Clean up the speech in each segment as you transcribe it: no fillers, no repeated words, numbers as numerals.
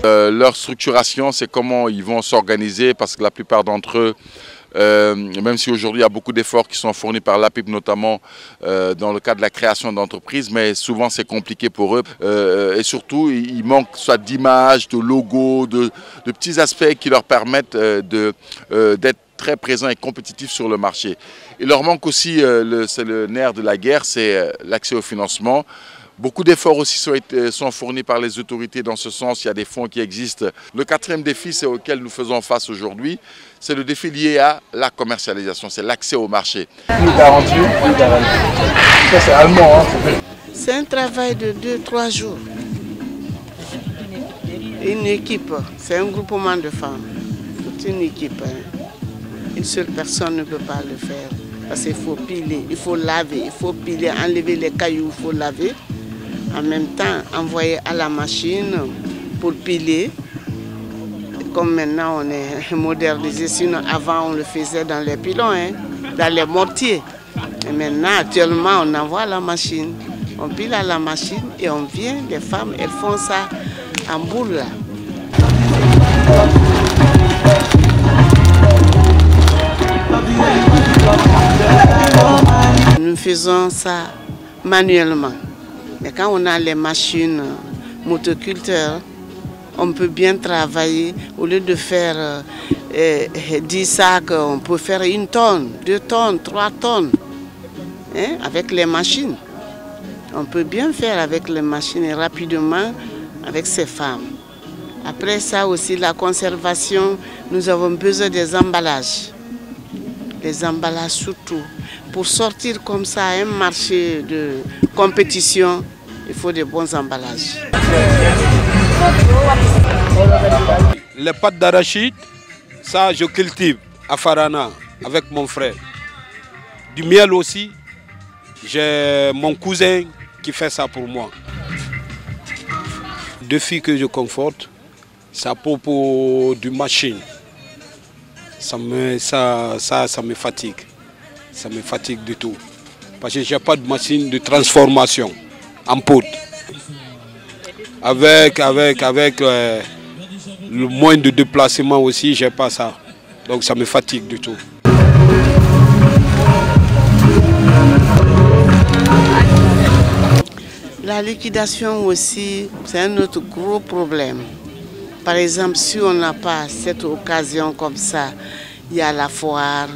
Leur structuration, c'est comment ils vont s'organiser, parce que la plupart d'entre eux, même si aujourd'hui il y a beaucoup d'efforts qui sont fournis par l'APIP notamment dans le cadre de la création d'entreprises, mais souvent c'est compliqué pour eux et surtout il manque soit d'image, de logo, de petits aspects qui leur permettent d'être très présents et compétitifs sur le marché. Il leur manque aussi, c'est le nerf de la guerre, c'est l'accès au financement. Beaucoup d'efforts aussi sont fournis par les autorités dans ce sens. Il y a des fonds qui existent. Le quatrième défi, c'est auquel nous faisons face aujourd'hui, c'est le défi lié à la commercialisation, c'est l'accès au marché. C'est allemand, hein. C'est un travail de 2-3 jours. Une équipe, c'est un groupement de femmes, toute une équipe. Une seule personne ne peut pas le faire parce qu'il faut piler, il faut laver, il faut piler, enlever les cailloux, il faut laver. En même temps, envoyer à la machine pour piler. Comme maintenant on est modernisé, sinon avant on le faisait dans les pilons, hein, dans les mortiers. Et maintenant, actuellement, on envoie à la machine. On pile à la machine et on vient, les femmes, elles font ça en boule là. Nous faisons ça manuellement. Mais quand on a les machines motoculteurs, on peut bien travailler. Au lieu de faire 10 sacs, on peut faire 1 tonne, 2 tonnes, 3 tonnes. Hein, avec les machines. On peut bien faire avec les machines et rapidement avec ces femmes. Après ça aussi, la conservation, nous avons besoin des emballages. Les emballages surtout. Pour sortir comme ça à un marché de compétition, il faut de bons emballages. Les pâtes d'arachide, ça je cultive à Farana avec mon frère. Du miel aussi, j'ai mon cousin qui fait ça pour moi. 2 filles que je conforte, c'est à propos du machine. Ça me fatigue. Ça me fatigue du tout. Parce que je n'ai pas de machine de transformation en poudre. Avec le moyen de déplacement aussi, je n'ai pas ça. Donc ça me fatigue du tout. La liquidation aussi, c'est un autre gros problème. Par exemple, si on n'a pas cette occasion comme ça, il y a la foire,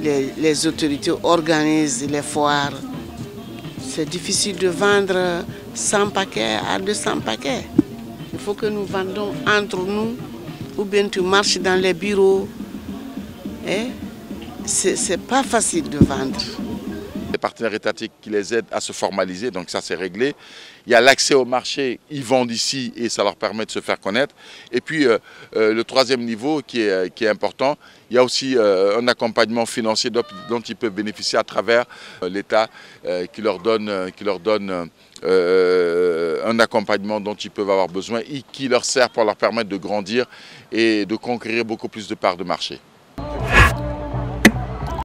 les autorités organisent les foires. C'est difficile de vendre 100 paquets à 200 paquets. Il faut que nous vendons entre nous, ou bien tu marches dans les bureaux. C'est pas facile de vendre. Les partenaires étatiques qui les aident à se formaliser, donc ça c'est réglé. Il y a l'accès au marché, ils vendent ici et ça leur permet de se faire connaître. Et puis le troisième niveau qui est important, il y a aussi un accompagnement financier dont ils peuvent bénéficier à travers l'État qui leur donne un accompagnement dont ils peuvent avoir besoin et qui leur sert pour leur permettre de grandir et de conquérir beaucoup plus de parts de marché.